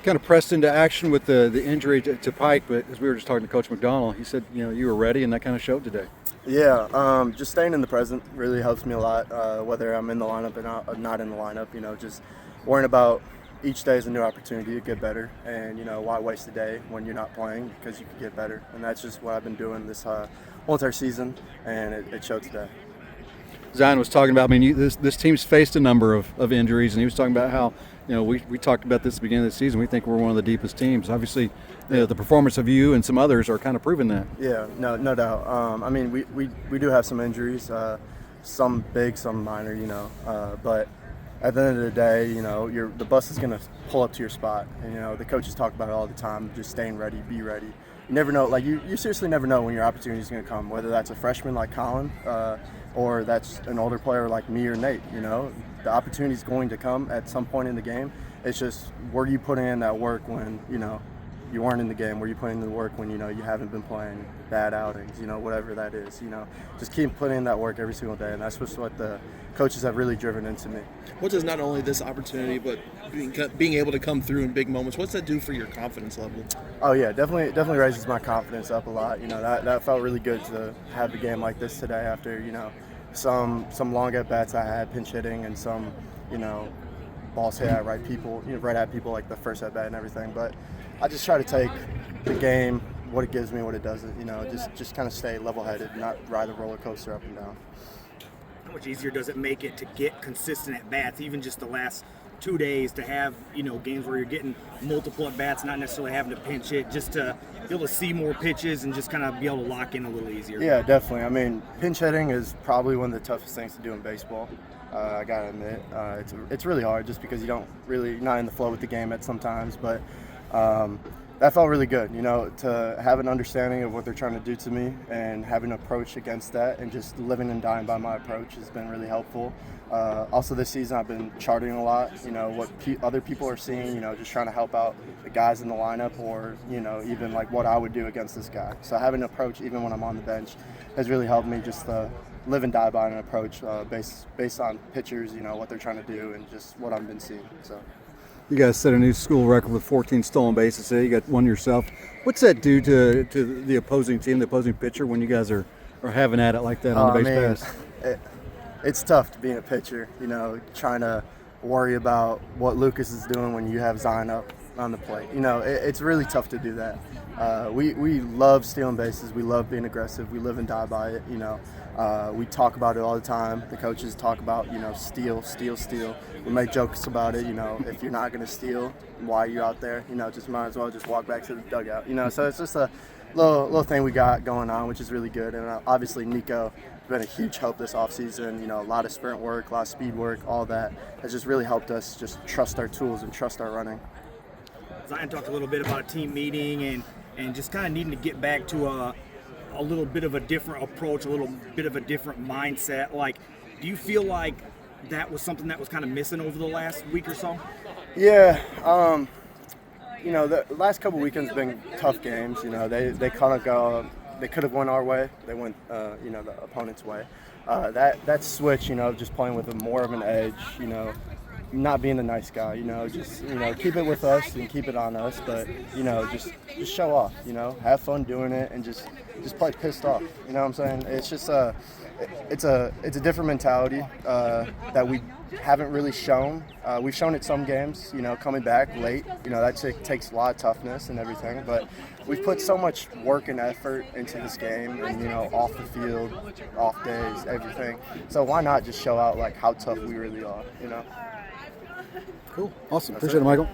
kind of pressed into action with the injury to Pike, but as we were just talking to Coach McDonald, he said, you were ready, and that kind of showed today. Yeah, just staying in the present really helps me a lot, whether I'm in the lineup or not in the lineup. Just worrying about each day is a new opportunity to get better, and why waste a day when you're not playing because you could get better, and that's just what I've been doing this whole entire season, and it showed today. Zion was talking about, this team's faced a number of injuries, and he was talking about how, we talked about this at the beginning of the season. We think we're one of the deepest teams. Obviously, the performance of you and some others are kind of proving that. Yeah, no doubt. We do have some injuries, some big, some minor, but at the end of the day, the bus is going to pull up to your spot. And, the coaches talk about it all the time, just staying ready, be ready. You never know, you seriously never know when your opportunity is going to come, whether that's a freshman like Colin or that's an older player like me or Nate. The opportunity is going to come at some point in the game. It's just, were you putting in that work when, you weren't in the game? Were you putting in the work when, you haven't been playing, bad outings, whatever that is, just keep putting in that work every single day. And that's just what the coaches have really driven into me. What does not only this opportunity, but being able to come through in big moments, what's that do for your confidence level? Oh yeah, definitely raises my confidence up a lot. That felt really good to have the game like this today after, some long at bats I had, pinch hitting, and some, balls hit at right at people like the first at bat and everything. But I just try to take the game, what it gives me, what it doesn't. Just kind of stay level-headed, not ride the roller coaster up and down. How much easier does it make it to get consistent at bats, even just the last 2 days, to have games where you're getting multiple at bats, not necessarily having to pinch it, just to be able to see more pitches and just kind of be able to lock in a little easier? Yeah, definitely. Pinch hitting is probably one of the toughest things to do in baseball. I gotta admit, it's really hard just because you're not in the flow with the game at sometimes, but that felt really good, to have an understanding of what they're trying to do to me and have an approach against that, and just living and dying by my approach has been really helpful. Also this season I've been charting a lot, what other people are seeing, just trying to help out the guys in the lineup, or, even like what I would do against this guy. So having an approach even when I'm on the bench has really helped me just live and die by an approach based on pitchers, what they're trying to do and just what I've been seeing. So. You guys set a new school record with 14 stolen bases today. You got one yourself. What's that do to the opposing team, the opposing pitcher, when you guys are having at it like that on the base pass? It's tough to be a pitcher, trying to worry about what Lucas is doing when you have Zion up on the plate. It's really tough to do that. We love stealing bases. We love being aggressive. We live and die by it. We talk about it all the time. The coaches talk about, steal. We make jokes about it. If you're not going to steal, why are you out there? Just might as well just walk back to the dugout. So it's just a little thing we got going on, which is really good. And obviously Nico has been a huge help this offseason. A lot of sprint work, a lot of speed work, all that has just really helped us just trust our tools and trust our running. Zion talked a little bit about a team meeting and just kind of needing to get back to a little bit of a different approach, a little bit of a different mindset. Do you feel like that was something that was kind of missing over the last week or so? Yeah, the last couple weekends have been tough games. They kind of go. They could have went our way. They went, the opponent's way. That switch, just playing with more of an edge. Not being a nice guy. Just keep it with us and keep it on us. But just show off. Have fun doing it and just play pissed off. You know what I'm saying? It's just it's a different mentality that we haven't really shown. We've shown it some games, coming back late. That takes a lot of toughness and everything. But we've put so much work and effort into this game, and off the field, off days, everything. So why not just show out how tough we really are? Cool. Awesome. Appreciate it, Michael.